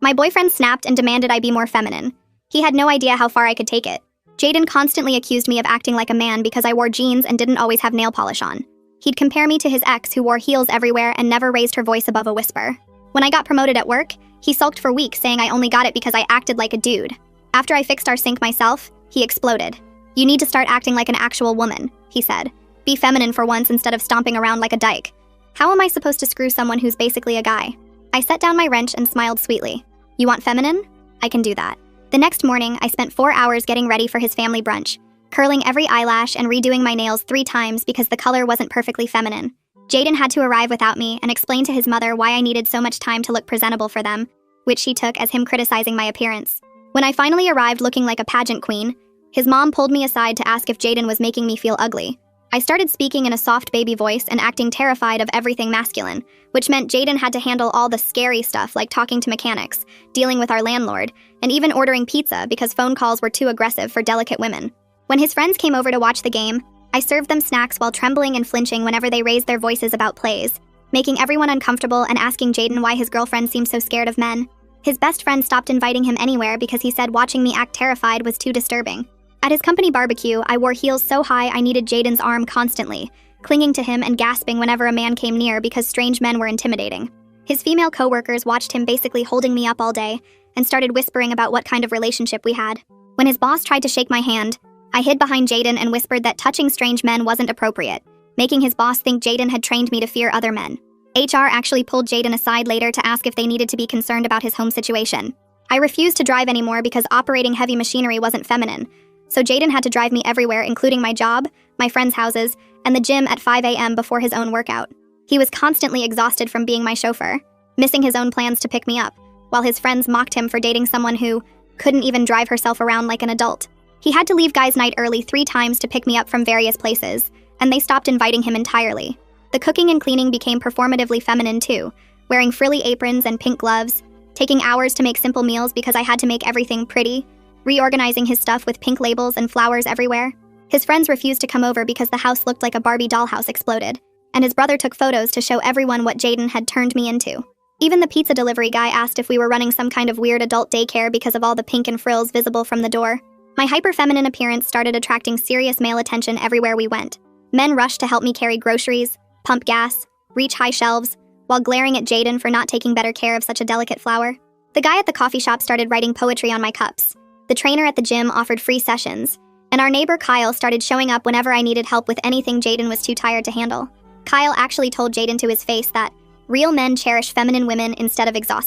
My boyfriend snapped and demanded I be more feminine. He had no idea how far I could take it. Jaden constantly accused me of acting like a man because I wore jeans and didn't always have nail polish on. He'd compare me to his ex who wore heels everywhere and never raised her voice above a whisper. When I got promoted at work, he sulked for weeks saying I only got it because I acted like a dude. After I fixed our sink myself, he exploded. "You need to start acting like an actual woman," he said. "Be feminine for once instead of stomping around like a dyke." How am I supposed to screw someone who's basically a guy? I set down my wrench and smiled sweetly. "You want feminine? I can do that." The next morning, I spent 4 hours getting ready for his family brunch, curling every eyelash and redoing my nails 3 times because the color wasn't perfectly feminine. Jaden had to arrive without me and explain to his mother why I needed so much time to look presentable for them, which she took as him criticizing my appearance. When I finally arrived looking like a pageant queen, his mom pulled me aside to ask if Jaden was making me feel ugly. I started speaking in a soft baby voice and acting terrified of everything masculine, which meant Jaden had to handle all the scary stuff like talking to mechanics, dealing with our landlord, and even ordering pizza because phone calls were too aggressive for delicate women. When his friends came over to watch the game, I served them snacks while trembling and flinching whenever they raised their voices about plays, making everyone uncomfortable and asking Jaden why his girlfriend seemed so scared of men. His best friend stopped inviting him anywhere because he said watching me act terrified was too disturbing. At his company barbecue, I wore heels so high I needed Jaden's arm constantly, clinging to him and gasping whenever a man came near because strange men were intimidating. His female coworkers watched him basically holding me up all day and started whispering about what kind of relationship we had. When his boss tried to shake my hand, I hid behind Jaden and whispered that touching strange men wasn't appropriate, making his boss think Jaden had trained me to fear other men. HR actually pulled Jaden aside later to ask if they needed to be concerned about his home situation. I refused to drive anymore because operating heavy machinery wasn't feminine, so Jaden had to drive me everywhere, including my job, my friends' houses, and the gym at 5 a.m. before his own workout. He was constantly exhausted from being my chauffeur, missing his own plans to pick me up, while his friends mocked him for dating someone who couldn't even drive herself around like an adult. He had to leave guys' night early 3 times to pick me up from various places, and they stopped inviting him entirely. The cooking and cleaning became performatively feminine too, wearing frilly aprons and pink gloves, taking hours to make simple meals because I had to make everything pretty, reorganizing his stuff with pink labels and flowers everywhere. His friends refused to come over because the house looked like a Barbie dollhouse exploded, and his brother took photos to show everyone what Jaden had turned me into. Even the pizza delivery guy asked if we were running some kind of weird adult daycare because of all the pink and frills visible from the door. My hyper-feminine appearance started attracting serious male attention everywhere we went. Men rushed to help me carry groceries, pump gas, reach high shelves, while glaring at Jaden for not taking better care of such a delicate flower. The guy at the coffee shop started writing poetry on my cups. The trainer at the gym offered free sessions, and our neighbor Kyle started showing up whenever I needed help with anything Jaden was too tired to handle. Kyle actually told Jaden to his face that real men cherish feminine women instead of exhausted